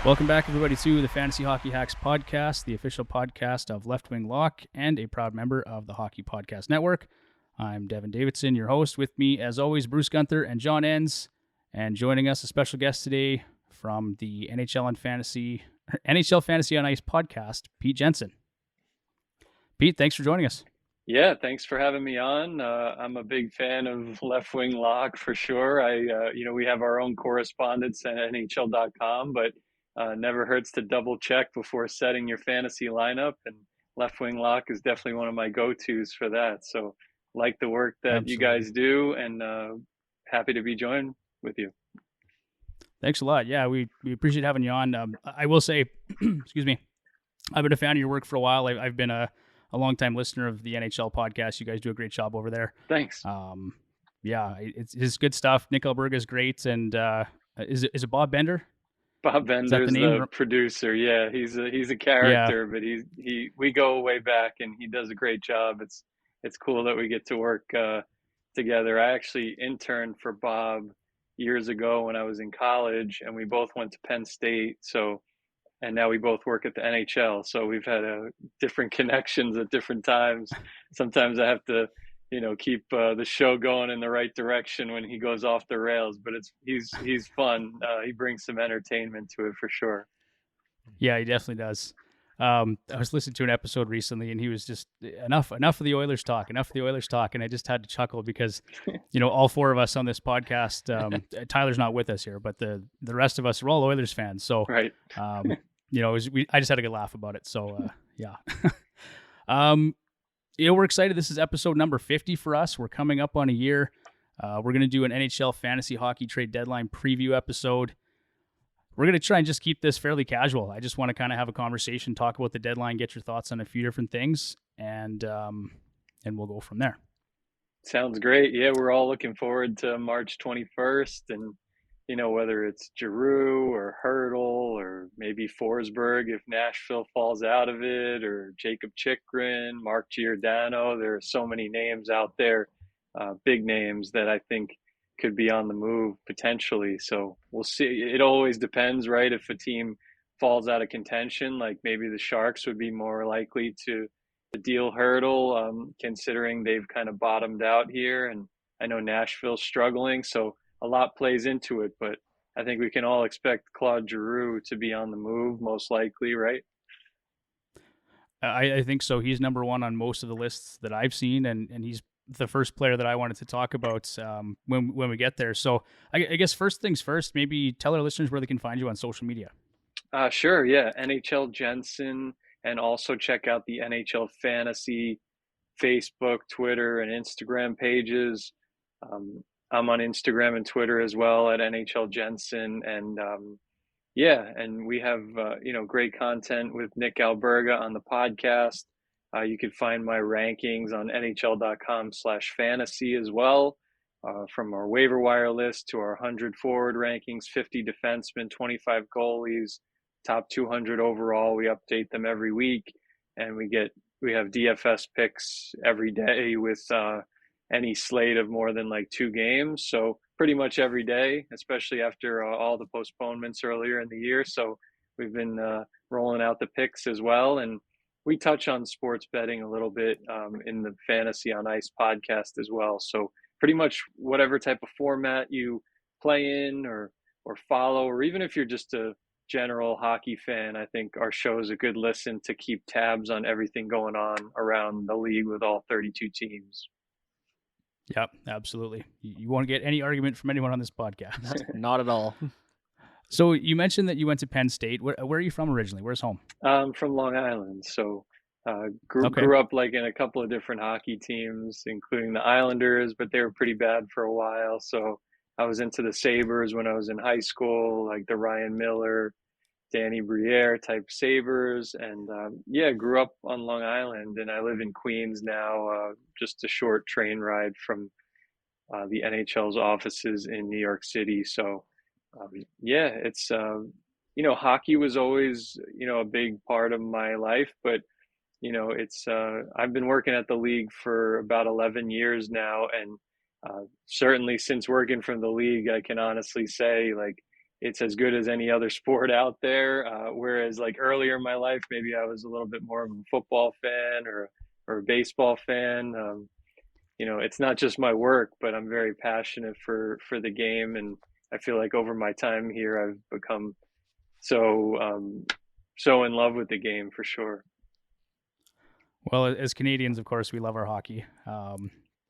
Welcome back, everybody, to the Fantasy Hockey Hacks podcast, the official podcast of Left Wing Lock and a proud member of the Hockey Podcast Network. I'm Devin Davidson, your host. With me, as always, Bruce Gunther and John Enns. And joining us, a special guest today from the NHL Fantasy on Ice podcast, Pete Jensen. Pete, thanks for joining us. Yeah, thanks for having me on. I'm a big fan of Left Wing Lock for sure. We have our own correspondence at NHL.com, but never hurts to double check before setting your fantasy lineup. And Left Wing Lock is definitely one of my go-tos for that. So like the work that Absolutely. you guys do, and happy to be joined with you. Thanks a lot. Yeah, we appreciate having you on. I will say, excuse me, I've been a fan of your work for a while. I've been a longtime listener of the NHL podcast. You guys do a great job over there. Thanks. Yeah, it's good stuff. Nick Alberga is great. And is it Bob Bender? Bob Bender's the producer. Yeah, he's a character, but we go way back, and he does a great job. It's cool that we get to work together. I actually interned for Bob years ago when I was in college, and we both went to Penn State. And now we both work at the NHL. So we've had different connections at different times. Sometimes I have to, keep the show going in the right direction when he goes off the rails. But he's fun. He brings some entertainment to it for sure. Yeah, he definitely does. I was listening to an episode recently, and he was just enough of the Oilers talk, and I just had to chuckle because, all four of us on this podcast. Tyler's not with us here, but the rest of us are all Oilers fans. So, right. I just had a good laugh about it. So, yeah. We're excited. This is episode number 50 for us. We're coming up on a year. We're going to do an NHL fantasy hockey trade deadline preview episode. We're going to try and just keep this fairly casual. I just want to kind of have a conversation, talk about the deadline, get your thoughts on a few different things, and we'll go from there. Sounds great. Yeah, we're all looking forward to March 21st, and whether it's Giroux or Hurdle or maybe Forsberg if Nashville falls out of it, or Jacob Chikrin, Mark Giordano. There are so many names out there, big names that I think could be on the move potentially. So we'll see. It always depends, right? If a team falls out of contention, like maybe the Sharks would be more likely to deal Hurdle, considering they've kind of bottomed out here. And I know Nashville's struggling, so a lot plays into it, but I think we can all expect Claude Giroux to be on the move, most likely, right? I think so. He's number one on most of the lists that I've seen, and he's the first player that I wanted to talk about when we get there. So I guess first things first, maybe tell our listeners where they can find you on social media. Sure, yeah. NHL Jensen, and also check out the NHL Fantasy Facebook, Twitter, and Instagram pages. I'm on Instagram and Twitter as well at NHL Jensen. And and we have, great content with Nick Alberga on the podcast. You can find my rankings on NHL.com/fantasy as well, from our waiver wire list to our 100 forward rankings, 50 defensemen, 25 goalies, top 200 overall. We update them every week, and we have DFS picks every day with any slate of more than like 2 games. So pretty much every day, especially after all the postponements earlier in the year. So we've been rolling out the picks as well. And we touch on sports betting a little bit in the Fantasy on Ice podcast as well. So pretty much whatever type of format you play in or follow, or even if you're just a general hockey fan, I think our show is a good listen to keep tabs on everything going on around the league with all 32 teams. Yep, absolutely. You won't get any argument from anyone on this podcast. Not at all. So you mentioned that you went to Penn State. Where are you from originally? Where's home? From Long Island. So grew up like in a couple of different hockey teams, including the Islanders, but they were pretty bad for a while. So I was into the Sabres when I was in high school, like the Ryan Miller, Danny Briere type Sabres. And grew up on Long Island, and I live in Queens now, just a short train ride from the NHL's offices in New York City. So it's, hockey was always, a big part of my life, but it's, I've been working at the league for about 11 years now. And certainly since working from the league, I can honestly say, like, it's as good as any other sport out there. Whereas like earlier in my life, maybe I was a little bit more of a football fan or a baseball fan. It's not just my work, but I'm very passionate for the game, and I feel like over my time here, I've become so in love with the game for sure. Well, as Canadians, of course, we love our hockey. Of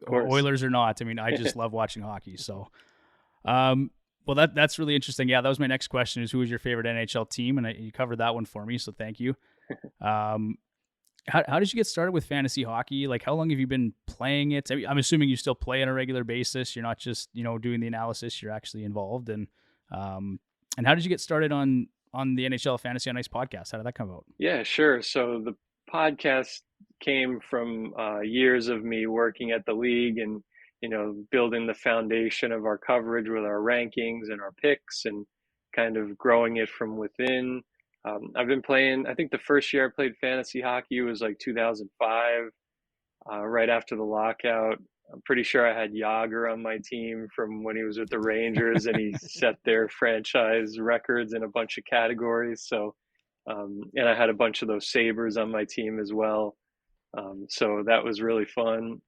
course. Oilers or not, I mean, I just love watching hockey. So, well, that's really interesting. Yeah, that was my next question: is who was your favorite NHL team? And you covered that one for me, so thank you. Um, how did you get started with fantasy hockey? Like, how long have you been playing it? I mean, I'm assuming you still play on a regular basis. You're not just doing the analysis. You're actually involved. And how did you get started on the NHL Fantasy on Ice podcast? How did that come about? Yeah, sure. So the podcast came from years of me working at the league and building the foundation of our coverage with our rankings and our picks and kind of growing it from within. I've been playing. I think the first year I played fantasy hockey was like 2005, right after the lockout. I'm pretty sure I had Yager on my team from when he was with the Rangers, and he set their franchise records in a bunch of categories. So, and I had a bunch of those Sabres on my team as well. So that was really fun.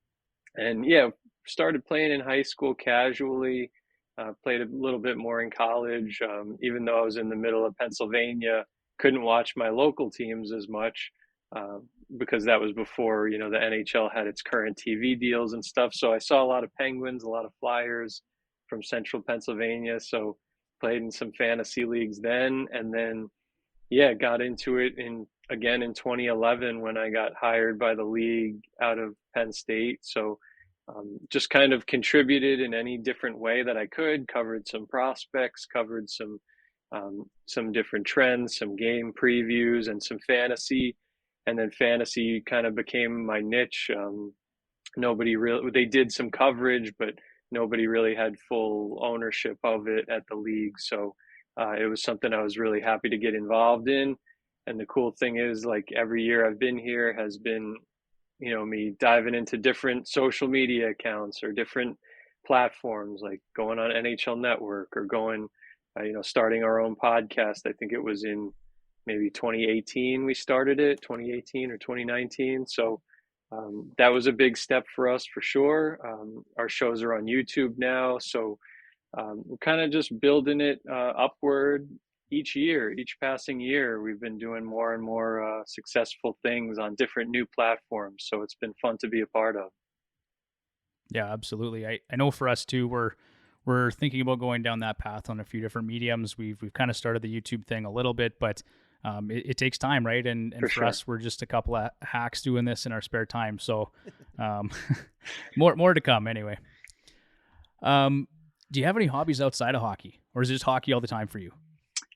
And yeah, started playing in high school casually, played a little bit more in college, even though I was in the middle of Pennsylvania, couldn't watch my local teams as much uh, because that was before, the NHL had its current TV deals and stuff. So I saw a lot of Penguins, a lot of Flyers from central Pennsylvania. So played in some fantasy leagues then. And then, yeah, got into it again in 2011 when I got hired by the league out of Penn State. So just kind of contributed in any different way that I could, covered some prospects, covered some different trends, some game previews, and some fantasy. And then fantasy kind of became my niche. Nobody really, they did some coverage, but nobody really had full ownership of it at the league. So it was something I was really happy to get involved in. And the cool thing is, like, every year I've been here has been, me diving into different social media accounts or different platforms, like going on NHL Network or going, starting our own podcast. I think it was in maybe 2018 we started it, 2018 or 2019. So that was a big step for us for sure. Our shows are on YouTube now, so we're kind of just building it upward each year, each passing year. We've been doing more and more successful things on different new platforms, so it's been fun to be a part of. Yeah, absolutely. I know for us too, we're thinking about going down that path on a few different mediums. We've kind of started the YouTube thing a little bit, but it takes time, right? And for sure. us, we're just a couple of hacks doing this in our spare time. So more to come anyway. Do you have any hobbies outside of hockey, or is it just hockey all the time for you?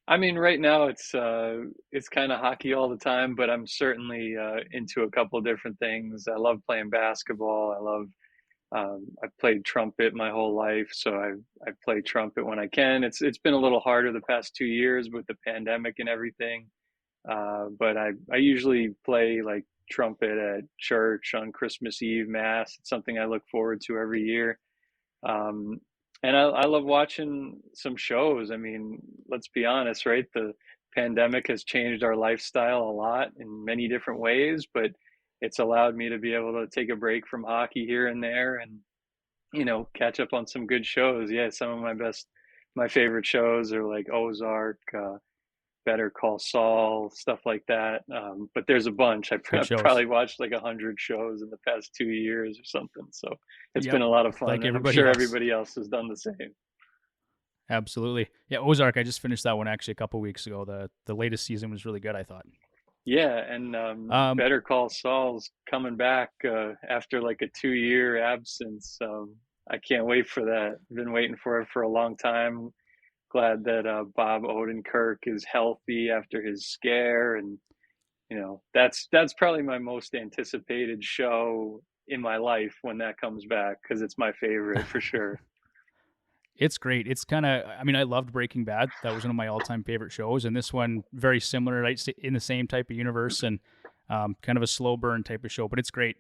I mean, right now it's kind of hockey all the time, but I'm certainly into a couple of different things. I love playing basketball. I've played trumpet my whole life, so I've played trumpet when I can. It's been a little harder the past 2 years with the pandemic and everything, but I usually play like trumpet at church on Christmas Eve Mass. It's something I look forward to every year. Um, and I love watching some shows. I mean, let's be honest, right? The pandemic has changed our lifestyle a lot in many different ways, but it's allowed me to be able to take a break from hockey here and there and, catch up on some good shows. Yeah, some of my favorite shows are like Ozark, Better Call Saul, stuff like that. But there's a bunch. Good I've shows. probably watched like 100 shows in the past 2 years or something. So it's been Yep, a lot of fun, like and I'm everybody sure else. everybody else has done the same. Absolutely. Yeah, Ozark. I just finished that one actually a couple weeks ago. The latest season was really good, I thought. Yeah, and Um, Better Call Saul's coming back after like a 2 year absence. I can't wait for that. I've been waiting for it for a long time. Glad that Bob Odenkirk is healthy after his scare, and that's probably my most anticipated show in my life when that comes back because it's my favorite for sure. it's great. It's kind of, I mean, I loved Breaking Bad. That was one of my all-time favorite shows, and this one very similar, right, in the same type of universe and kind of a slow burn type of show, but it's great.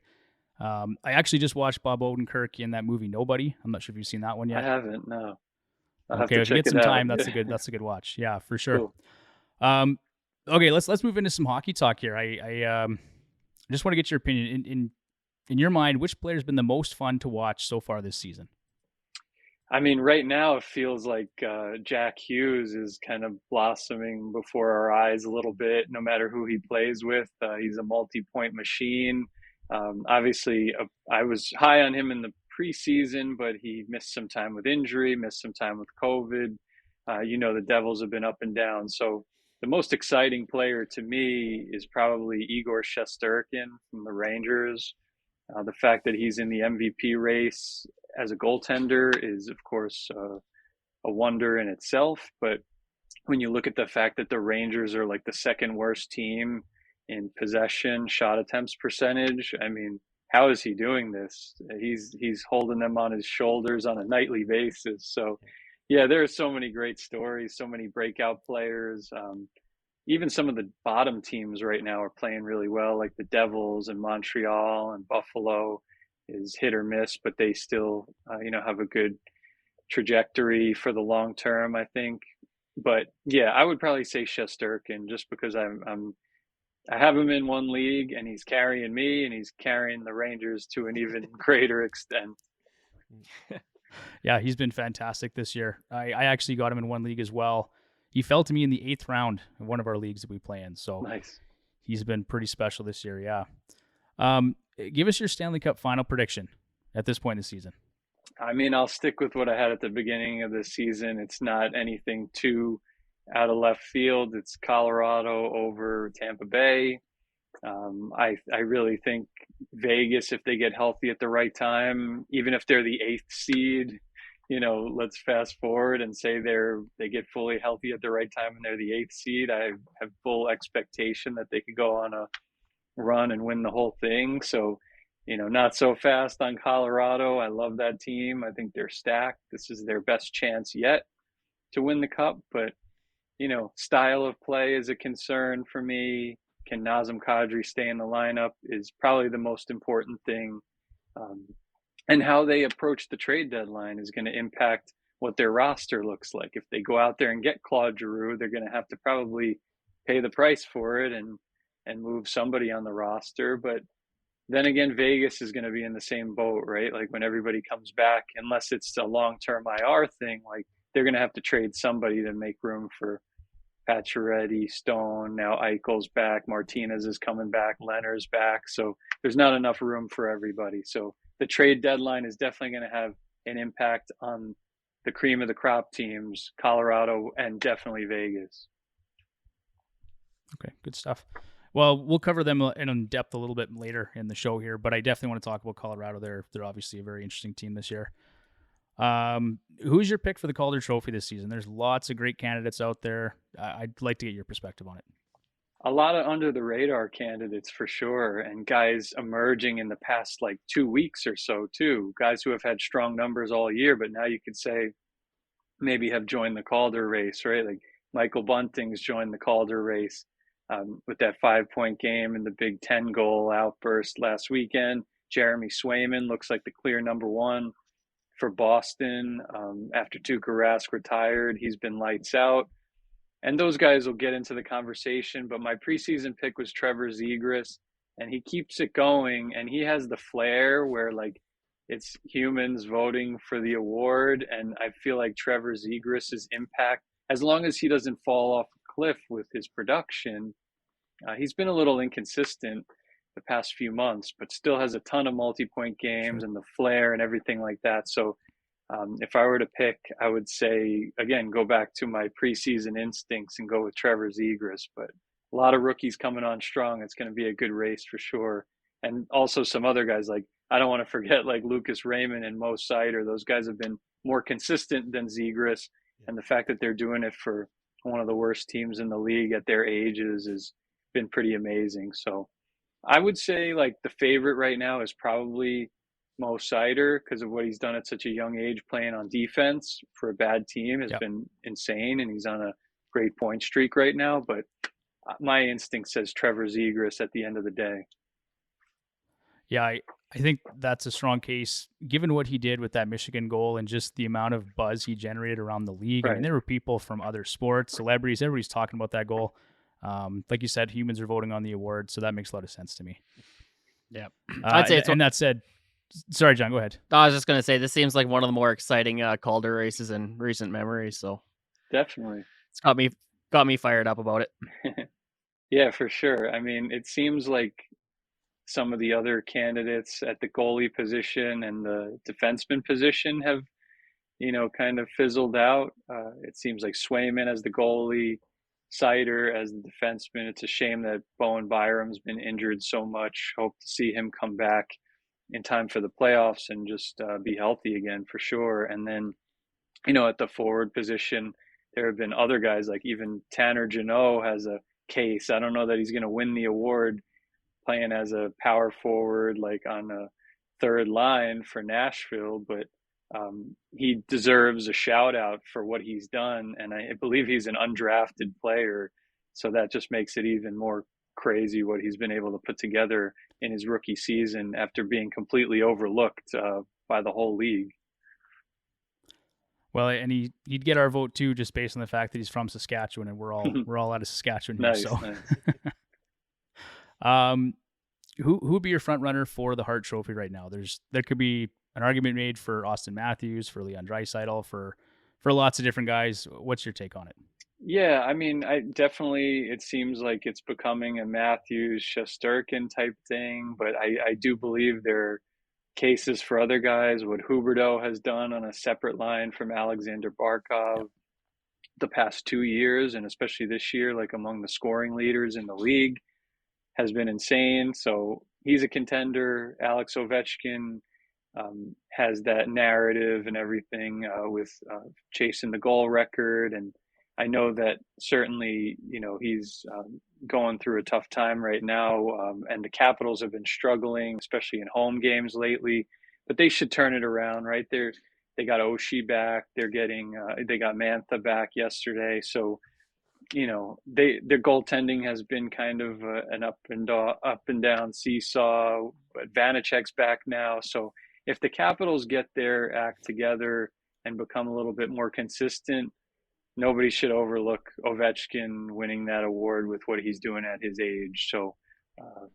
I actually just watched Bob Odenkirk in that movie Nobody. I'm not sure if you've seen that one I yet. haven't, no. I'll have Okay, to if you check get it some out. time, that's a good watch. Yeah, for sure. Cool. Okay, let's move into some hockey talk here. I just want to get your opinion in your mind. Which player's been the most fun to watch so far this season? I mean, right now it feels like Jack Hughes is kind of blossoming before our eyes a little bit. No matter who he plays with, he's a multi-point machine. Obviously, I was high on him in the preseason, but he missed some time with injury, missed some time with COVID. The Devils have been up and down. So the most exciting player to me is probably Igor Shesterkin from the Rangers. The fact that he's in the MVP race as a goaltender is, of course, a wonder in itself. But when you look at the fact that the Rangers are like the second worst team in possession, shot attempts percentage, I mean, how is he doing this? He's holding them on his shoulders on a nightly basis. So, yeah, there are so many great stories, so many breakout players. Even some of the bottom teams right now are playing really well, like the Devils and Montreal and Buffalo is hit or miss, but they still, have a good trajectory for the long term, I think. But yeah, I would probably say Shesterkin just because I have him in one league and he's carrying me and he's carrying the Rangers to an even greater extent. Yeah, he's been fantastic this year. I actually got him in one league as well. He fell to me in the 8th round of one of our leagues that we play in. So Nice. he's been pretty special this year. Yeah. Give us your Stanley Cup final prediction at this point in the season. I mean, I'll stick with what I had at the beginning of the season. It's not anything too out of left field. It's Colorado over Tampa Bay. I really think Vegas, if they get healthy at the right time, even if they're the 8th seed, let's fast forward and say they get fully healthy at the right time and they're the 8th seed. I have full expectation that they could go on a run and win the whole thing. So, not so fast on Colorado. I love that team. I think they're stacked. This is their best chance yet to win the cup, but style of play is a concern for me. Can Nazem Kadri stay in the lineup is probably the most important thing. And how they approach the trade deadline is going to impact what their roster looks like. If they go out there and get Claude Giroux, they're going to have to probably pay the price for it and move somebody on the roster. But then again, Vegas is going to be in the same boat, right? Like when everybody comes back, unless it's a long-term IR thing, like they're going to have to trade somebody to make room for Pacioretty, Stone, now Eichel's back, Martinez is coming back, Leonard's back. So there's not enough room for everybody. So the trade deadline is definitely going to have an impact on the cream of the crop teams, Colorado and definitely Vegas. Okay, good stuff. Well, we'll cover them in depth a little bit later in the show here, but I definitely want to talk about Colorado. They're obviously a very interesting team this year. Who's your pick for the Calder Trophy this season? There's lots of great candidates out there. I'd like to get your perspective on it. A lot of under the radar candidates for sure, and guys emerging in the past like 2 weeks or so too. Guys who have had strong numbers all year, but now you could say maybe have joined the Calder race, right? Like Michael Bunting's joined the Calder race with that 5-point game and the Big Ten goal outburst last weekend. Jeremy Swayman looks like the clear number one for Boston. After Tuukka Rask retired, he's been lights out. And those guys will get into the conversation. But my preseason pick was Trevor Zegras, and he keeps it going. And he has the flair where, like, it's humans voting for the award. And I feel like Trevor Zegras' impact, as long as he doesn't fall off a cliff with his production, he's been a little inconsistent the past few months, but still has a ton of multi-point games and the flair and everything like that. So if I were to pick, I would say, again, go back to my preseason instincts and go with Trevor Zegras. But a lot of rookies coming on strong. It's going to be a good race for sure. And also some other guys, like, I don't want to forget, like Lucas Raymond and Mo Sider. Those guys have been more consistent than Zegras. And the fact that they're doing it for one of the worst teams in the league at their ages has been pretty amazing. So I would say, like, the favorite right now is probably Mo Sider because of what he's done at such a young age playing on defense for a bad team has been insane, and he's on a great point streak right now. But my instinct says Trevor Zegras at the end of the day. Yeah, I think that's a strong case, given what he did with that Michigan goal and just the amount of buzz he generated around the league. I mean, Right. there were people from other sports, celebrities, everybody's talking about that goal. Like you said, humans are voting on the award, so that makes a lot of sense to me. Yeah. I'd say And that said, sorry, John, go ahead. I was just going to say, this seems like one of the more exciting Calder races in recent memory. So Definitely. it's got me fired up about it. Yeah, for sure. I mean, it seems like some of the other candidates at the goalie position and the defenseman position have, kind of fizzled out. It seems like Swayman as the goalie, Sider as the defenseman. It's a shame that Bowen Byram's been injured so much. Hope to see him come back in time for the playoffs and just be healthy again for sure. And then, at the forward position, there have been other guys like even Tanner Jeannot has a case. I don't know that he's going to win the award playing as a power forward, like on a third line for Nashville, but he deserves a shout out for what he's done. And I believe he's an undrafted player. So that just makes it even more crazy what he's been able to put together in his rookie season after being completely overlooked by the whole league. Well, and he'd get our vote too, just based on the fact that he's from Saskatchewan, and we're all out of Saskatchewan here. Nice, so, nice. Who would be your front runner for the Hart Trophy right now? There could be an argument made for Austin Matthews, for Leon Draisaitl, for lots of different guys. What's your take on it? Yeah, I mean, it seems like it's becoming a Matthews Shesterkin type thing, but I do believe there are cases for other guys. What Huberdeau has done on a separate line from Alexander Barkov the past 2 years, and especially this year, like among the scoring leaders in the league, has been insane. So he's a contender. Alex Ovechkin has that narrative and everything with chasing the goal record. And I know that certainly, he's going through a tough time right now. And the Capitals have been struggling, especially in home games lately. But they should turn it around, right? They got Oshie back. They got Mantha back yesterday. So, their goaltending has been kind of an up and down seesaw. But Vanacek's back now. So if the Capitals get their act together and become a little bit more consistent, nobody should overlook Ovechkin winning that award with what he's doing at his age. So,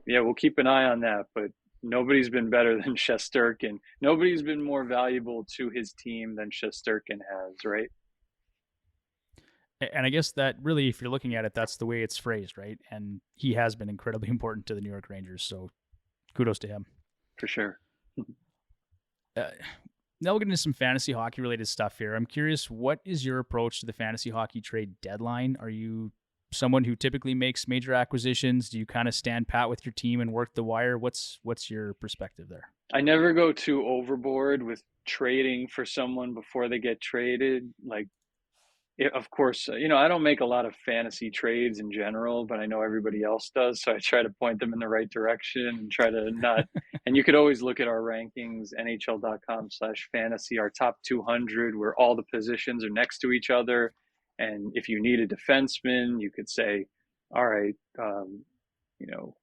we'll keep an eye on that. But nobody's been better than Shesterkin. Nobody's been more valuable to his team than Shesterkin has, right? And I guess that really, if you're looking at it, that's the way it's phrased, right? And he has been incredibly important to the New York Rangers. So kudos to him. For sure. Now we'll get into some fantasy hockey related stuff here. I'm curious, what is your approach to the fantasy hockey trade deadline? Are you someone who typically makes major acquisitions? Do you kind of stand pat with your team and work the wire? What's your perspective there? I never go too overboard with trading for someone before they get traded. Like, of course, I don't make a lot of fantasy trades in general, but I know everybody else does. So I try to point them in the right direction and try to not. And you could always look at our rankings, NHL.com/fantasy, our top 200, where all the positions are next to each other. And if you need a defenseman, you could say, all right,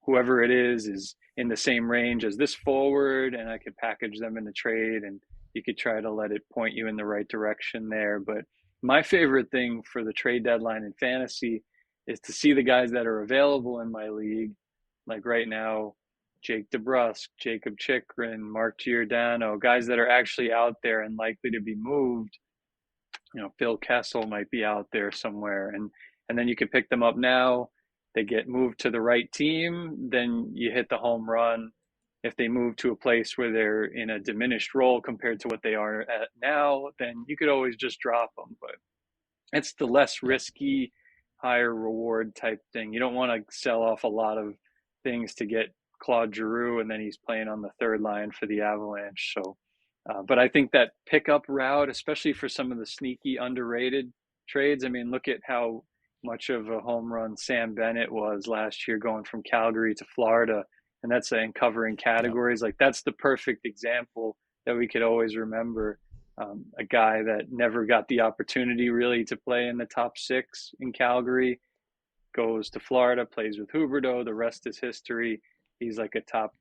whoever it is in the same range as this forward, and I could package them in the trade, and you could try to let it point you in the right direction there. But my favorite thing for the trade deadline in fantasy is to see the guys that are available in my league. Like right now, Jake DeBrusk, Jacob Chikrin, Mark Giordano, guys that are actually out there and likely to be moved. Phil Kessel might be out there somewhere. And then you can pick them up now. They get moved to the right team, then you hit the home run. If they move to a place where they're in a diminished role compared to what they are at now, then you could always just drop them. But it's the less risky, higher reward type thing. You don't want to sell off a lot of things to get Claude Giroux, and then he's playing on the third line for the Avalanche. So, but I think that pickup route, especially for some of the sneaky, underrated trades. I mean, look at how much of a home run Sam Bennett was last year going from Calgary to Florida. And that's in covering categories. Like, that's the perfect example that we could always remember. A guy that never got the opportunity really to play in the top six in Calgary, goes to Florida, plays with Huberdeau. The rest is history. He's like a top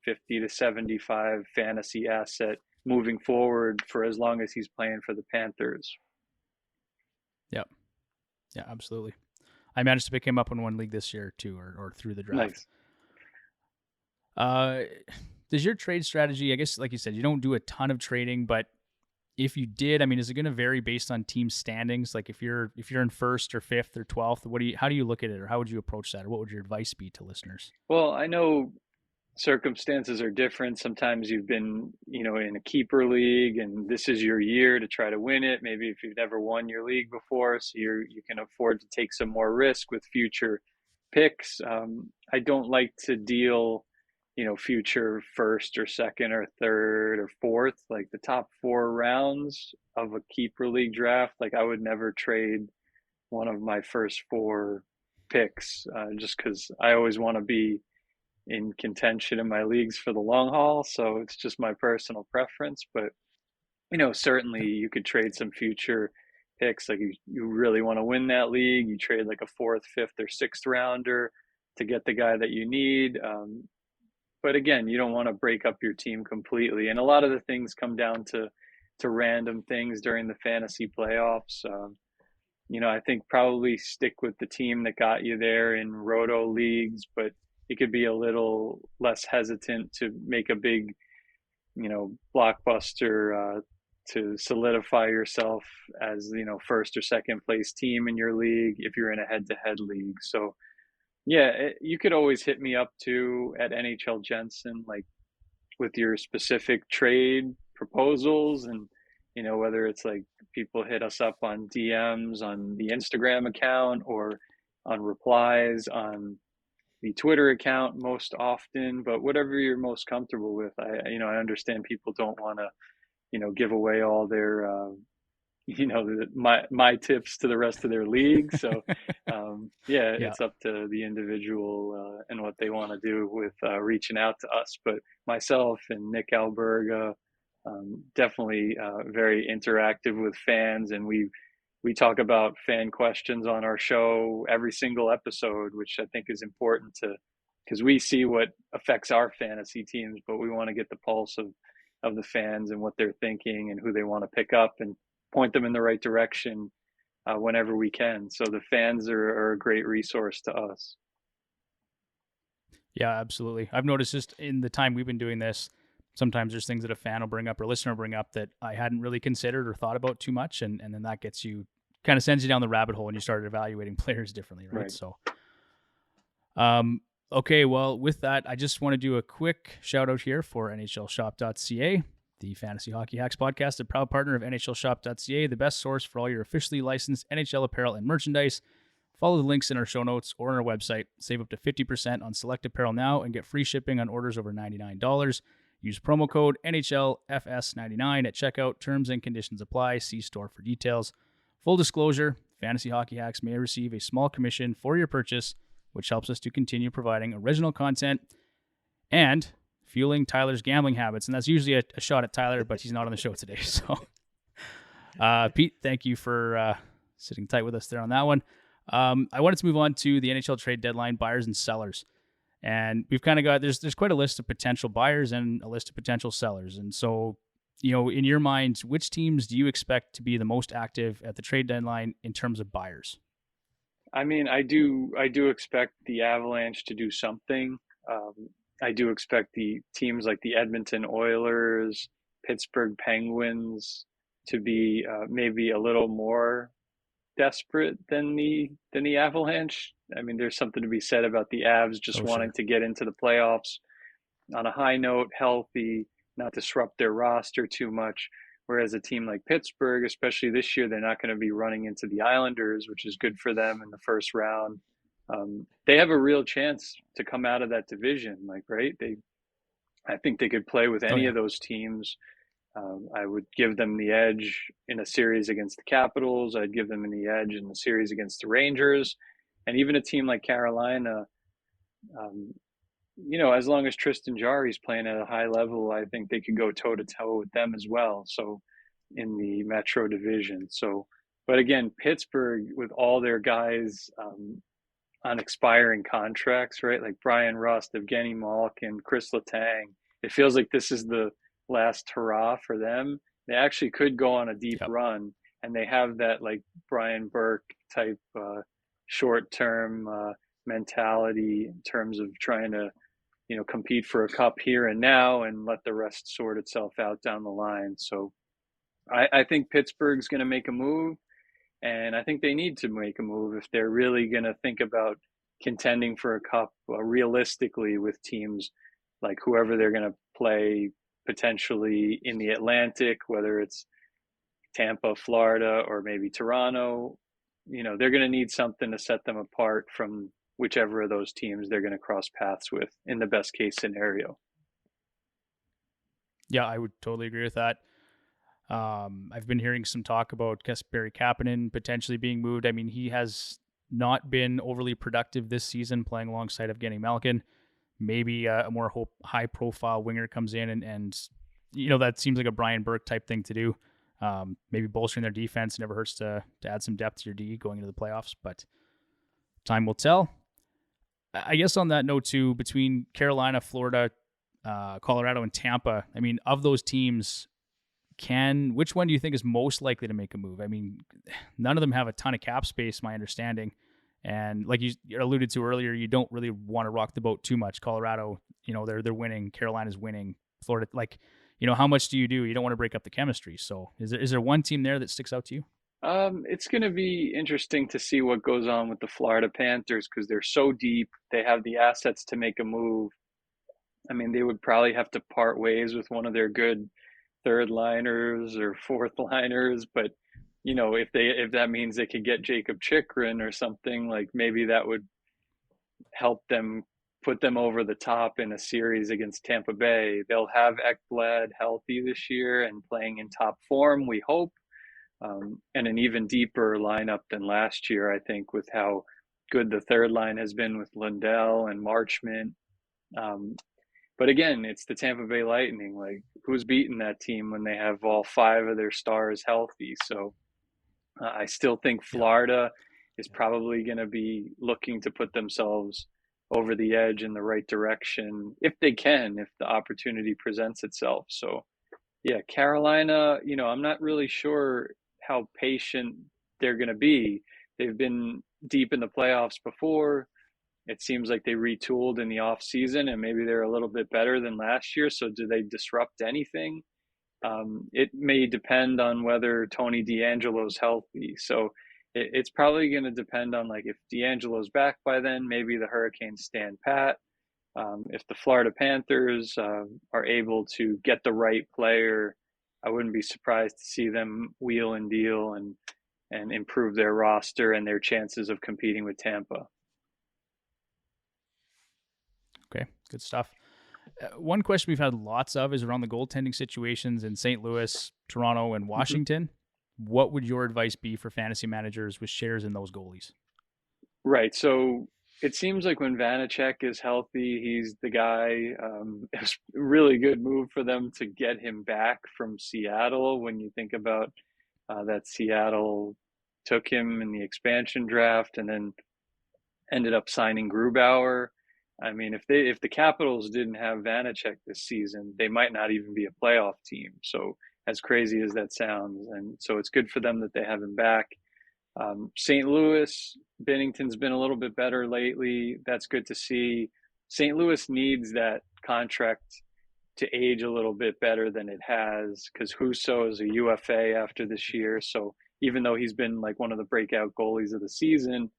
50 to 75 fantasy asset moving forward for as long as he's playing for the Panthers. Yep. Yeah, absolutely. I managed to pick him up in one league this year too, or through the draft. Nice. Does your trade strategy, I guess, like you said, you don't do a ton of trading, but if you did, I mean, is it going to vary based on team standings? Like if you're in first or fifth or 12th, how do you look at it, or how would you approach that, or what would your advice be to listeners? Well, I know circumstances are different. Sometimes you've been, in a keeper league and this is your year to try to win it. Maybe if you've never won your league before, so you can afford to take some more risk with future picks. I don't like to deal, future first or second or third or fourth, like the top 4 rounds of a keeper league draft. Like I would never trade one of my first 4 picks, just because I always want to be in contention in my leagues for the long haul. So it's just my personal preference. But, certainly you could trade some future picks. Like you really want to win that league, you trade like a 4th, 5th, or 6th rounder to get the guy that you need. But again, you don't want to break up your team completely. And a lot of the things come down to random things during the fantasy playoffs. I think probably stick with the team that got you there in roto leagues, but you could be a little less hesitant to make a big, blockbuster to solidify yourself as, first or second place team in your league if you're in a head-to-head league. So, yeah, you could always hit me up too at NHL Jensen, like with your specific trade proposals, and whether it's like people hit us up on DMs on the Instagram account or on replies on the Twitter account most often, but whatever you're most comfortable with. I understand people don't want to give away all their my tips to the rest of their league. So yeah, Yeah. it's up to the individual and what they want to do with reaching out to us. But myself and Nick Alberga, definitely very interactive with fans, and we talk about fan questions on our show every single episode, which I think is important because we see what affects our fantasy teams, but we want to get the pulse of the fans and what they're thinking and who they want to pick up and point them in the right direction whenever we can. So the fans are a great resource to us. Yeah, absolutely. I've noticed just in the time we've been doing this, sometimes there's things that a fan will bring up or a listener will bring up that I hadn't really considered or thought about too much. And then that gets you, kind of sends you down the rabbit hole and you started evaluating players differently, right? So, okay, well, with that, I just want to do a quick shout out here for NHLShop.ca, the Fantasy Hockey Hacks podcast, a proud partner of NHLShop.ca, the best source for all your officially licensed NHL apparel and merchandise. Follow the links in our show notes or on our website. Save up to 50% on select apparel now and get free shipping on orders over $99. Use promo code NHLFS99 at checkout. Terms and conditions apply. See store for details. Full disclosure, Fantasy Hockey Hacks may receive a small commission for your purchase, which helps us to continue providing original content and fueling Tyler's gambling habits. And that's usually a shot at Tyler, but he's not on the show today. So, Pete, thank you for sitting tight with us there on that one. I wanted to move on to the NHL trade deadline buyers and sellers. And we've kind of got, there's quite a list of potential buyers and a list of potential sellers. And so, in your mind, which teams do you expect to be the most active at the trade deadline in terms of buyers? I mean, I do expect the Avalanche to do something. I do expect the teams like the Edmonton Oilers, Pittsburgh Penguins to be maybe a little more desperate than the Avalanche. I mean, there's something to be said about the Avs just wanting to get into the playoffs on a high note, healthy, not disrupt their roster too much. Whereas a team like Pittsburgh, especially this year, they're not going to be running into the Islanders, which is good for them in the first round. They have a real chance to come out of that division. Right? I think they could play with any of those teams. I would give them the edge in a series against the Capitals. I'd give them the edge in the series against the Rangers. And even a team like Carolina, as long as Tristan Jarry's playing at a high level, I think they could go toe-to-toe with them as well. So in the Metro Division. So, but again, Pittsburgh, with all their guys on expiring contracts, right? Like Brian Rust, Evgeny Malkin, Chris Letang. It feels like this is the last hurrah for them. They actually could go on a deep Yep. run, and they have that like Brian Burke type short-term mentality in terms of trying to, compete for a cup here and now and let the rest sort itself out down the line. So I think Pittsburgh's going to make a move, and I think they need to make a move if they're really going to think about contending for a cup realistically with teams like whoever they're going to play potentially in the Atlantic, whether it's Tampa, Florida, or maybe Toronto. They're going to need something to set them apart from whichever of those teams they're going to cross paths with in the best case scenario. Yeah, I would totally agree with that. I've been hearing some talk about Kasperi Kapanen potentially being moved. I mean, he has not been overly productive this season playing alongside Evgeny Malkin. Maybe a more high-profile winger comes in and that seems like a Brian Burke type thing to do. Maybe bolstering their defense never hurts to add some depth to your D going into the playoffs, but time will tell. I guess on that note too, between Carolina, Florida, Colorado, and Tampa, I mean, of those teams, which one do you think is most likely to make a move? I mean, none of them have a ton of cap space, my understanding. And like you alluded to earlier, you don't really want to rock the boat too much. Colorado, they're winning. Carolina's winning. Florida, how much do? You don't want to break up the chemistry. So is there one team there that sticks out to you? It's going to be interesting to see what goes on with the Florida Panthers because they're so deep. They have the assets to make a move. I mean, they would probably have to part ways with one of their good third liners or fourth liners, but if that means they could get Jacob Chikrin or something, like maybe that would help them put them over the top in a series against Tampa Bay. They'll have Ekblad healthy this year and playing in top form, we hope, and an even deeper lineup than last year, I think, with how good the third line has been with Lundell and Marchment. But again, it's the Tampa Bay Lightning. Like, who's beating that team when they have all five of their stars healthy? So I still think Florida is probably going to be looking to put themselves over the edge in the right direction if they can, if the opportunity presents itself. So, yeah, Carolina, I'm not really sure how patient they're going to be. They've been deep in the playoffs before. It seems like they retooled in the off season and maybe they're a little bit better than last year. So do they disrupt anything? It may depend on whether Tony DeAngelo's healthy. So it's probably going to depend on like if DeAngelo's back by then, maybe the Hurricanes stand pat. If the Florida Panthers are able to get the right player, I wouldn't be surprised to see them wheel and deal and improve their roster and their chances of competing with Tampa. Okay, good stuff. One question we've had lots of is around the goaltending situations in St. Louis, Toronto, and Washington. Mm-hmm. What would your advice be for fantasy managers with shares in those goalies? Right. So it seems like when Vanacek is healthy, he's the guy. It's a really good move for them to get him back from Seattle. When you think about that Seattle took him in the expansion draft and then ended up signing Grubauer. I mean, if the Capitals didn't have Vanacek this season, they might not even be a playoff team. So as crazy as that sounds, and so it's good for them that they have him back. St. Louis, Binnington's been a little bit better lately. That's good to see. St. Louis needs that contract to age a little bit better than it has because Husso is a UFA after this year. So even though he's been like one of the breakout goalies of the season,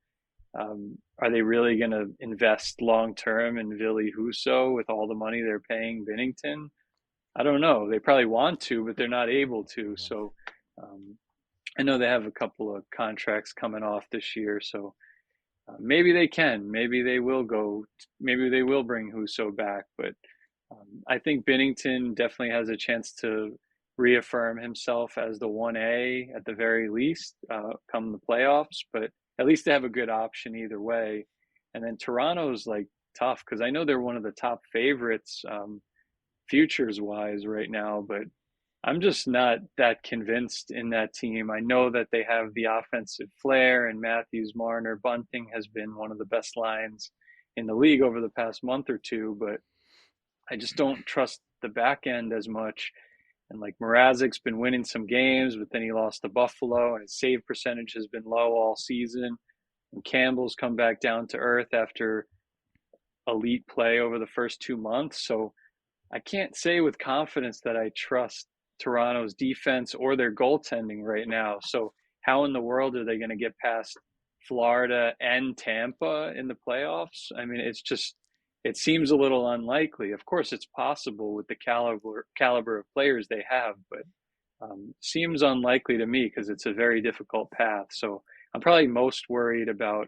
are they really going to invest long-term in Ville Husso with all the money they're paying Binnington? I don't know. They probably want to, but they're not able to. So I know they have a couple of contracts coming off this year. So maybe they can. Maybe they will go. Maybe they will bring Husso back. But I think Binnington definitely has a chance to reaffirm himself as the 1A at the very least come the playoffs. But at least they have a good option either way. And then Toronto's like tough because I know they're one of the top favorites futures wise right now, but I'm just not that convinced in that team. I know that they have the offensive flair, and Matthews, Marner, Bunting has been one of the best lines in the league over the past month or two, but I just don't trust the back end as much. And like Mrazek's been winning some games, but then he lost to Buffalo, and his save percentage has been low all season. And Campbell's come back down to earth after elite play over the first 2 months. So I can't say with confidence that I trust Toronto's defense or their goaltending right now. So how in the world are they going to get past Florida and Tampa in the playoffs? I mean, it seems a little unlikely. Of course, it's possible with the caliber of players they have, but seems unlikely to me because it's a very difficult path. So I'm probably most worried about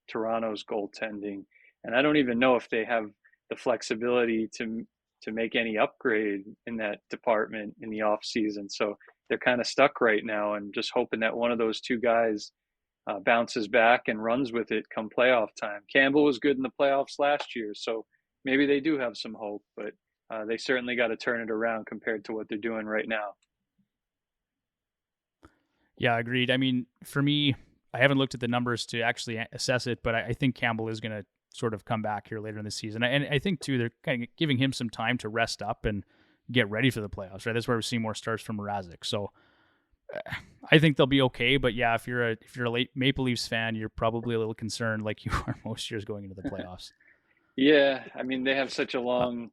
Toronto's goaltending, and I don't even know if they have the flexibility to make any upgrade in that department in the off season. So they're kind of stuck right now, and just hoping that one of those two guys bounces back and runs with it come playoff time. Campbell was good in the playoffs last year, so maybe they do have some hope, but they certainly got to turn it around compared to what they're doing right now. Yeah, agreed. I mean, for me, I haven't looked at the numbers to actually assess it, but I think Campbell is going to sort of come back here later in the season. And I think, too, they're kind of giving him some time to rest up and get ready for the playoffs, right? That's where we're seeing more starts from Mrazek. So I think they'll be okay. But yeah, if you're a late Maple Leafs fan, you're probably a little concerned like you are most years going into the playoffs. Yeah, I mean, they have such a long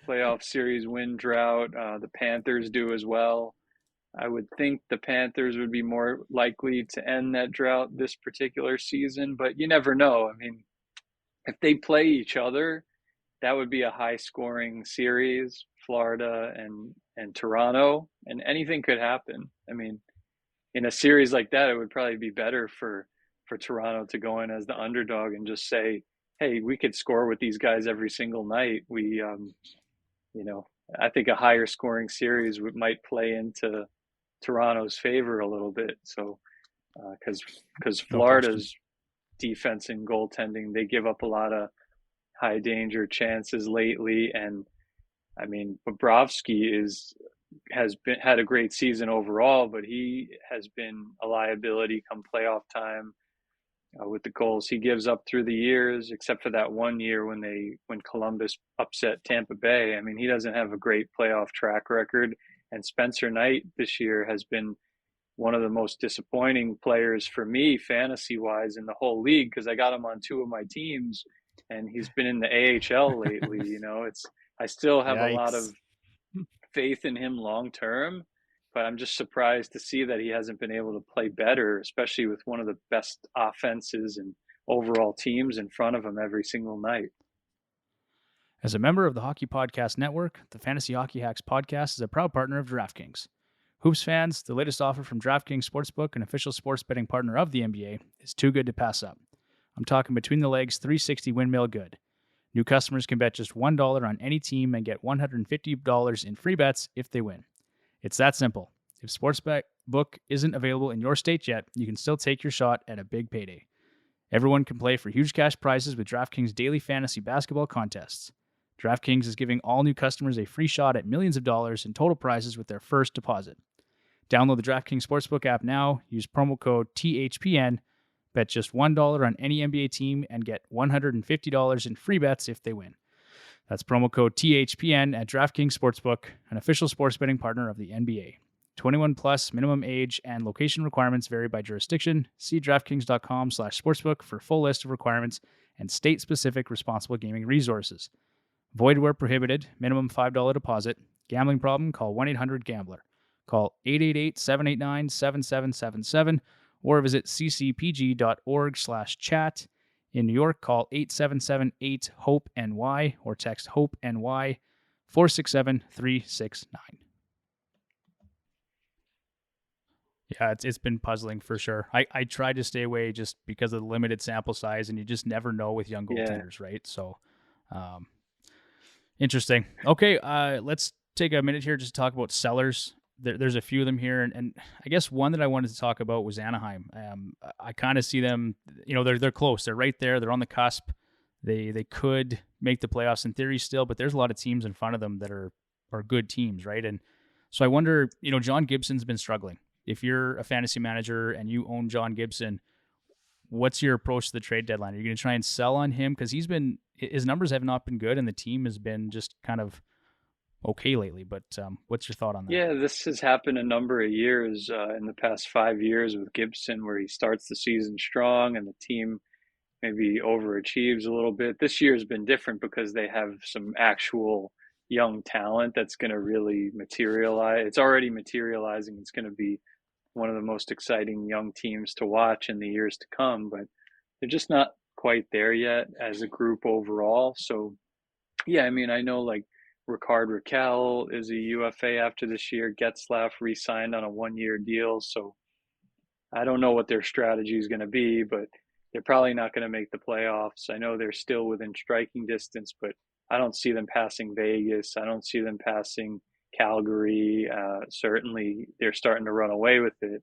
playoff series win drought. The Panthers do as well. I would think the Panthers would be more likely to end that drought this particular season, but you never know. I mean, if they play each other, that would be a high-scoring series, Florida and Toronto, and anything could happen. I mean, in a series like that, it would probably be better for Toronto to go in as the underdog and just say, "Hey, we could score with these guys every single night." I think a higher scoring series might play into Toronto's favor a little bit. So, because Florida's defense and goaltending, they give up a lot of high danger chances lately, and I mean, Bobrovsky has had a great season overall, but he has been a liability come playoff time with the goals he gives up through the years, except for that one year when Columbus upset Tampa Bay. I mean, he doesn't have a great playoff track record, and Spencer Knight this year has been one of the most disappointing players for me fantasy-wise in the whole league because I got him on two of my teams, and he's been in the AHL lately. I still have a lot of faith in him long term, but I'm just surprised to see that he hasn't been able to play better, especially with one of the best offenses and overall teams in front of him every single night. As a member of the Hockey Podcast Network, the Fantasy Hockey Hacks podcast is a proud partner of DraftKings. Hoops fans, the latest offer from DraftKings Sportsbook, an official sports betting partner of the NBA, is too good to pass up. I'm talking between the legs 360 windmill good. New customers can bet just $1 on any team and get $150 in free bets if they win. It's that simple. If Sportsbook isn't available in your state yet, you can still take your shot at a big payday. Everyone can play for huge cash prizes with DraftKings daily fantasy basketball contests. DraftKings is giving all new customers a free shot at millions of dollars in total prizes with their first deposit. Download the DraftKings Sportsbook app now, use promo code THPN, bet just $1 on any NBA team, and get $150 in free bets if they win. That's promo code THPN at DraftKings Sportsbook, an official sports betting partner of the NBA. 21 plus minimum age and location requirements vary by jurisdiction. See DraftKings.com/sportsbook for full list of requirements and state-specific responsible gaming resources. Void where prohibited. Minimum $5 deposit. Gambling problem? Call 1-800-GAMBLER. Call 888-789-7777 or visit ccpg.org/chat. In New York, call 877-8-HOPE-NY or text HOPE-NY 467-369. Yeah, it's been puzzling for sure. I tried to stay away just because of the limited sample size, and you just never know with young goaltenders, right? So, interesting. Okay, let's take a minute here just to talk about sellers. There's a few of them here, and I guess one that I wanted to talk about was Anaheim. I kind of see them, they're close. They're right there. They're on the cusp. They could make the playoffs in theory still, but there's a lot of teams in front of them that are good teams, right? And So I wonder, John Gibson's been struggling. If you're a fantasy manager and you own John Gibson, what's your approach to the trade deadline? Are you going to try and sell on him? Because his numbers have not been good and the team has been just kind of okay lately. But what's your thought on that? Yeah, this has happened a number of years in the past 5 years with Gibson, where he starts the season strong and the team maybe overachieves a little bit. This year has been different because they have some actual young talent that's going to really materialize. It's already materializing. It's going to be one of the most exciting young teams to watch in the years to come, but they're just not quite there yet as a group overall. So, yeah, I mean, I know like Ricard Raquel is a UFA after this year. Getzlaf re-signed on a 1-year deal. So I don't know what their strategy is going to be, but they're probably not going to make the playoffs. I know they're still within striking distance, but I don't see them passing Vegas. I don't see them passing Calgary. Certainly, they're starting to run away with it.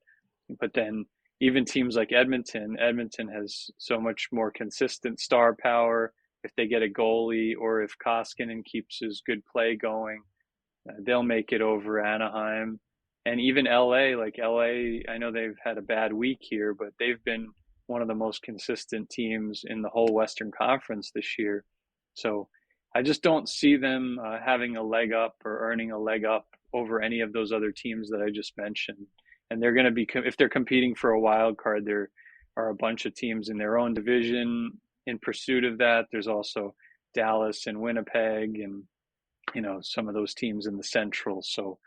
But then even teams like Edmonton has so much more consistent star power. If they get a goalie or if Koskinen keeps his good play going, they'll make it over Anaheim. And even LA, I know they've had a bad week here, but they've been one of the most consistent teams in the whole Western Conference this year. So I just don't see them having a leg up or earning a leg up over any of those other teams that I just mentioned. And they're going to be, if they're competing for a wild card, there are a bunch of teams in their own division in pursuit of that. There's also Dallas and Winnipeg and, some of those teams in the Central. So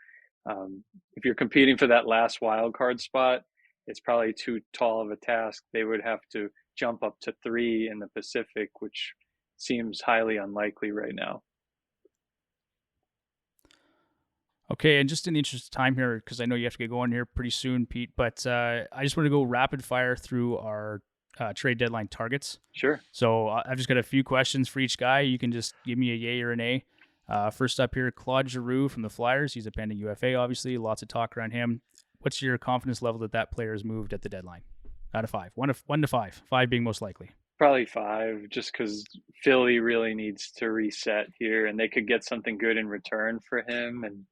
if you're competing for that last wild card spot, it's probably too tall of a task. They would have to jump up to 3 in the Pacific, which seems highly unlikely right now. Okay, and just in the interest of time here, because I know you have to get going here pretty soon, Pete, but I just want to go rapid fire through our trade deadline targets. Sure. So I've just got a few questions for each guy. You can just give me a yay or an A. First up here, Claude Giroux from the Flyers. He's a pending UFA, obviously. Lots of talk around him. What's your confidence level that player has moved at the deadline? Out of 5. 1 to 5. 5 being most likely. Probably 5, just because Philly really needs to reset here, and they could get something good in return for him. And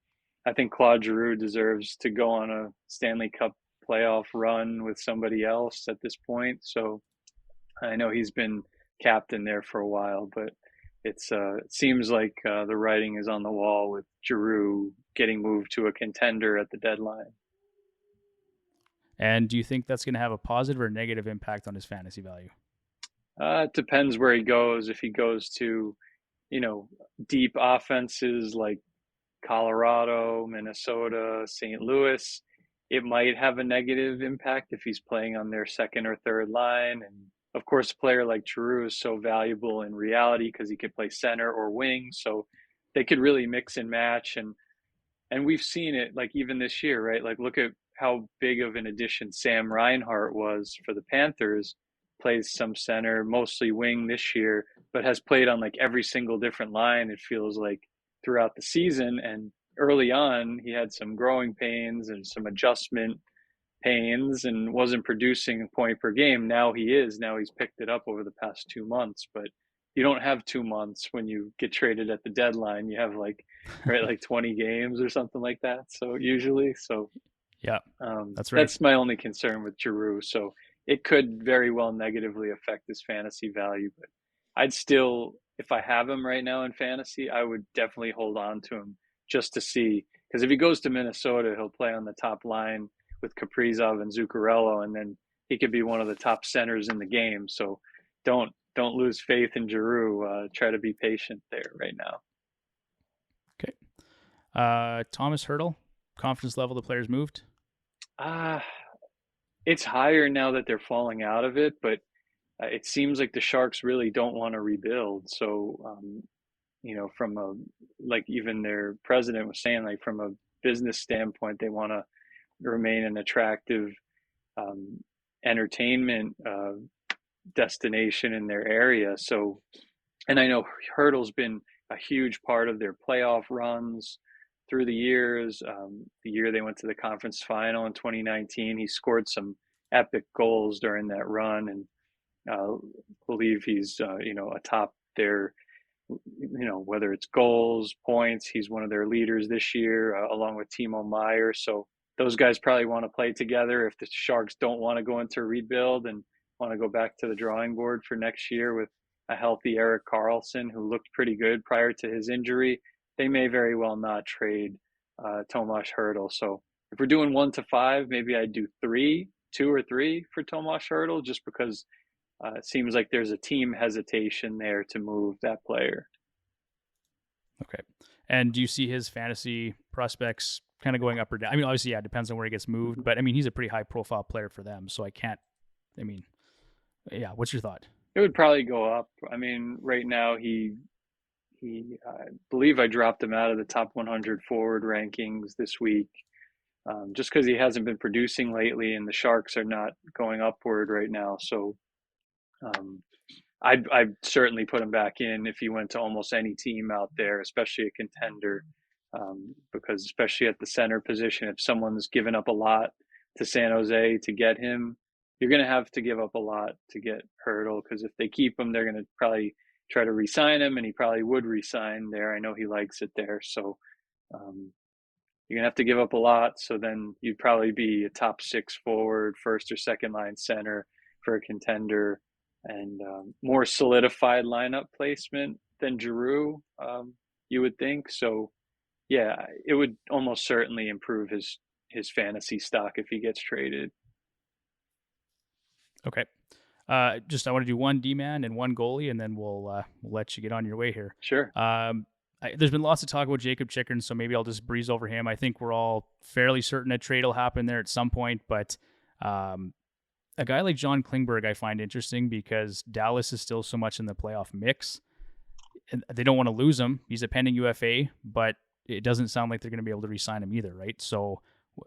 I think Claude Giroux deserves to go on a Stanley Cup playoff run with somebody else at this point. So I know he's been captain there for a while, but it seems like the writing is on the wall with Giroux getting moved to a contender at the deadline. And do you think that's going to have a positive or negative impact on his fantasy value? It depends where he goes. If he goes to, deep offenses like Colorado, Minnesota, St. Louis, it might have a negative impact if he's playing on their second or third line. And of course, a player like Giroux is so valuable in reality because he could play center or wing. So they could really mix and match. And we've seen it like even this year, right? Like look at how big of an addition Sam Reinhart was for the Panthers. Plays some center, mostly wing this year, but has played on like every single different line, it feels like, throughout the season. And early on, he had some growing pains and some adjustment pains and wasn't producing a point per game. Now he is. Now he's picked it up over the past 2 months, but you don't have 2 months when you get traded at the deadline. You have like 20 games or something like that. So usually, yeah, that's right. That's my only concern with Giroux. So it could very well negatively affect his fantasy value, but I'd still, if I have him right now in fantasy, I would definitely hold on to him just to see, because if he goes to Minnesota, he'll play on the top line with Kaprizov and Zuccarello, and then he could be one of the top centers in the game. So don't lose faith in Giroux. Try to be patient there right now. Okay. Thomas Hertl, confidence level the player's moved? It's higher now that they're falling out of it, but it seems like the Sharks really don't want to rebuild. So, from like even their president was saying, like from a business standpoint, they want to remain an attractive entertainment destination in their area. So, and I know Hertl's been a huge part of their playoff runs through the years. The year they went to the conference final in 2019, he scored some epic goals during that run, and believe he's atop their whether it's goals, points. He's one of their leaders this year, along with Timo Meyer. So those guys probably want to play together if the Sharks don't want to go into rebuild and want to go back to the drawing board for next year with a healthy Erik Karlsson, who looked pretty good prior to his injury. They may very well not trade Tomas Hertl. So if we're doing 1 to 5, maybe I'd do 2 or 3 for Tomas Hertl, just because it seems like there's a team hesitation there to move that player. Okay. And do you see his fantasy prospects kind of going up or down? I mean, obviously, yeah, it depends on where he gets moved, but I mean, he's a pretty high profile player for them. So what's your thought? It would probably go up. I mean, right now I believe I dropped him out of the top 100 forward rankings this week, just because he hasn't been producing lately, and the Sharks are not going upward right now. So I'd certainly put him back in if he went to almost any team out there, especially a contender, because especially at the center position, if someone's given up a lot to San Jose to get him, you're going to have to give up a lot to get Hertl, because if they keep him, they're going to probably try to re-sign him, and he probably would re-sign there. I know he likes it there. So you're going to have to give up a lot. So then you'd probably be a top 6 forward, first or second line center for a contender, and more solidified lineup placement than Giroux, you would think. So yeah, it would almost certainly improve his fantasy stock if he gets traded. Okay. I want to do one D-man and one goalie, and then we'll let you get on your way here. Sure. There's been lots of talk about Jacob Chikrin, so maybe I'll just breeze over him. I think we're all fairly certain a trade will happen there at some point, but a guy like John Klingberg I find interesting because Dallas is still so much in the playoff mix. And they don't want to lose him. He's a pending UFA, but it doesn't sound like they're going to be able to re-sign him either, right? So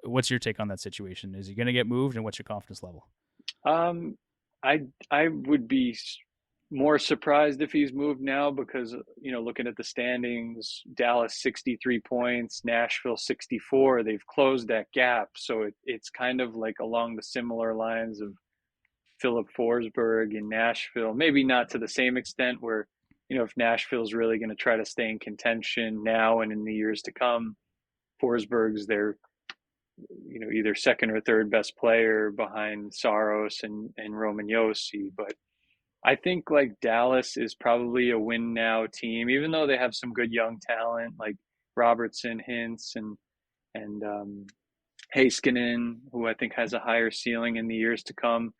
what's your take on that situation? Is he going to get moved, and what's your confidence level? I would be more surprised if he's moved now, because looking at the standings, Dallas 63 points, Nashville 64. They've closed that gap, so it's kind of like along the similar lines of Philip Forsberg in Nashville. Maybe not to the same extent, where if Nashville's really going to try to stay in contention now and in the years to come, Forsberg's their either second or third best player behind Saros and Roman Josi. But I think like Dallas is probably a win now team, even though they have some good young talent like Robertson, Hintz, and Heiskanen, who I think has a higher ceiling in the years to come.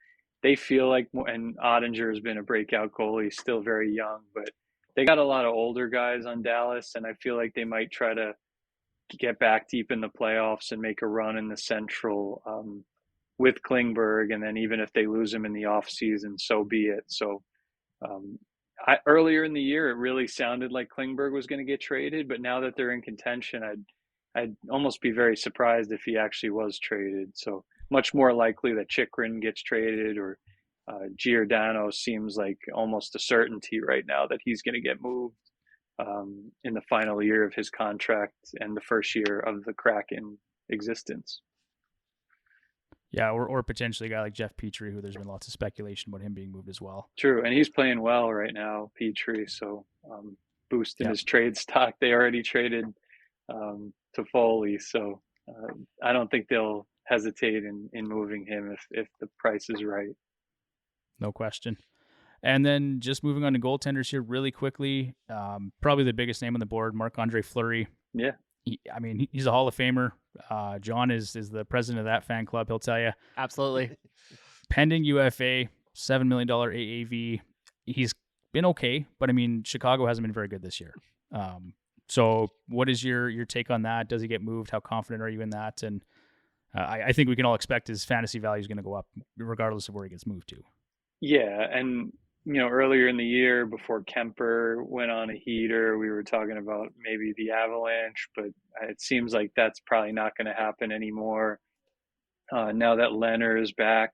They feel like, and Ottinger has been a breakout goalie, still very young, but they got a lot of older guys on Dallas, and I feel like they might try to get back deep in the playoffs and make a run in the Central with Klingberg. And then even if they lose him in the offseason, so be it. So earlier in the year, it really sounded like Klingberg was going to get traded, but now that they're in contention, I'd almost be very surprised if he actually was traded. So much more likely that Chikrin gets traded, or Giordano seems like almost a certainty right now that he's going to get moved in the final year of his contract and the first year of the Kraken existence. Yeah, or potentially a guy like Jeff Petrie, who there's been lots of speculation about him being moved as well. True, and he's playing well right now, Petrie, so boosting his trade stock. They already traded Toffoli, so I don't think they'll hesitate in moving him if the price is right. No question. And then just moving on to goaltenders here really quickly, probably the biggest name on the board, Marc-Andre Fleury. Yeah. He's a Hall of Famer. John is the president of that fan club. He'll tell you. Absolutely. Pending UFA, $7 million AAV. He's been okay, but Chicago hasn't been very good this year. So what is your take on that? Does he get moved? How confident are you in that? And I think we can all expect his fantasy value is going to go up regardless of where he gets moved to. Yeah, and earlier in the year, before Kemper went on a heater, we were talking about maybe the Avalanche, but it seems like that's probably not going to happen anymore. Now that Leonard is back,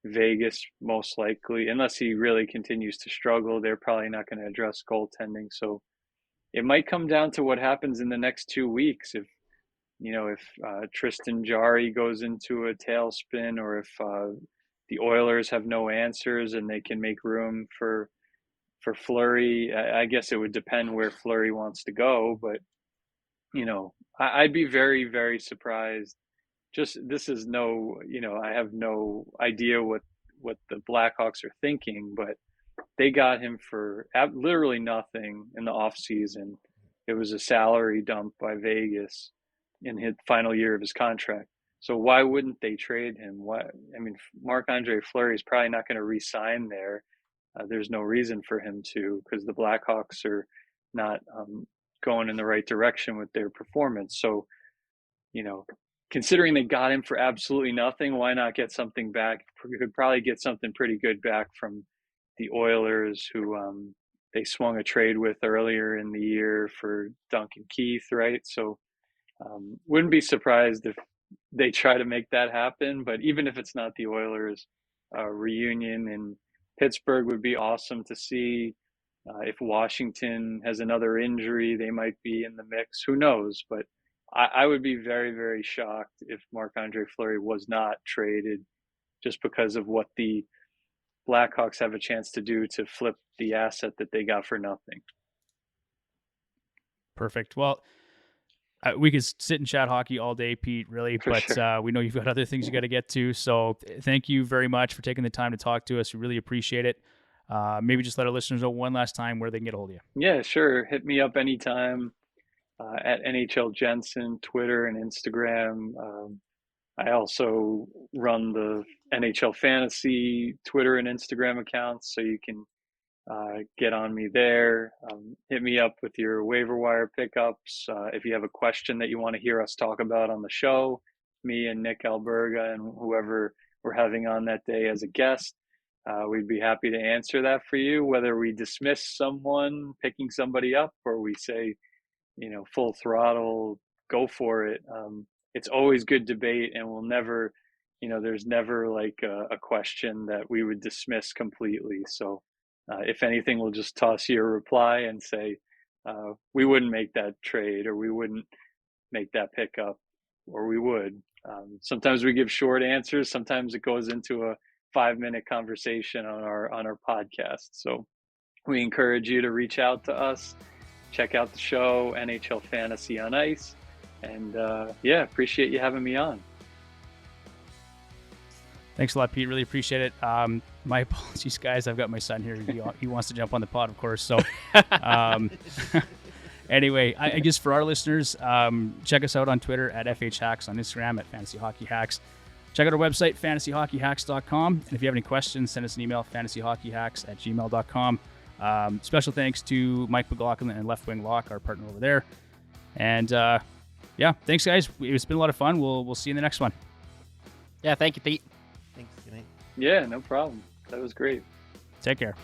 Vegas most likely, unless he really continues to struggle, they're probably not going to address goaltending. So it might come down to what happens in the next 2 weeks. If Tristan Jarry goes into a tailspin, or if the Oilers have no answers and they can make room for for Fleury, I guess it would depend where Fleury wants to go, but I'd be very, very surprised. This is I have no idea what the Blackhawks are thinking, but they got him for literally nothing in the offseason. It was a salary dump by Vegas in his final year of his contract. So why wouldn't they trade him? Marc-Andre Fleury is probably not going to re-sign there. There's no reason for him to, because the Blackhawks are not going in the right direction with their performance. So, considering they got him for absolutely nothing, why not get something back? You could probably get something pretty good back from the Oilers, who they swung a trade with earlier in the year for Duncan Keith, right? So wouldn't be surprised if they try to make that happen. But even if it's not the Oilers, reunion in Pittsburgh would be awesome to see. If Washington has another injury, they might be in the mix. Who knows? But I would be very, very shocked if Marc-Andre Fleury was not traded, just because of what the Blackhawks have a chance to do to flip the asset that they got for nothing. Perfect. Well, we could sit and chat hockey all day, Pete, really, but sure. We know you've got other things you got to get to. So thank you very much for taking the time to talk to us. We really appreciate it. Maybe just let our listeners know one last time where they can get a hold of you. Yeah, sure. Hit me up anytime at NHL Jensen, Twitter and Instagram. I also run the NHL Fantasy Twitter and Instagram accounts, so you can get on me there. Hit me up with your waiver wire pickups. If you have a question that you want to hear us talk about on the show, me and Nick Alberga and whoever we're having on that day as a guest, we'd be happy to answer that for you, whether we dismiss someone picking somebody up or we say, full throttle, go for it. It's always good debate, and we'll never, there's never like a question that we would dismiss completely. So if anything, we'll just toss you a reply and say, we wouldn't make that trade, or we wouldn't make that pickup, or we would. Sometimes we give short answers. Sometimes it goes into a 5-minute conversation on our podcast. So we encourage you to reach out to us, check out the show, NHL Fantasy on Ice. And appreciate you having me on. Thanks a lot, Pete. Really appreciate it. My apologies, guys. I've got my son here. He wants to jump on the pod, of course. So anyway, I guess for our listeners, check us out on Twitter at FHHacks, on Instagram at Fantasy Hockey Hacks. Check out our website, fantasyhockeyhacks.com. And if you have any questions, send us an email, fantasyhockeyhacks@gmail.com. Special thanks to Mike McLaughlin and Left Wing Lock, our partner over there. And thanks, guys. It's been a lot of fun. We'll see you in the next one. Yeah, thank you, Pete. Thanks. Good night. Yeah, no problem. That was great. Take care.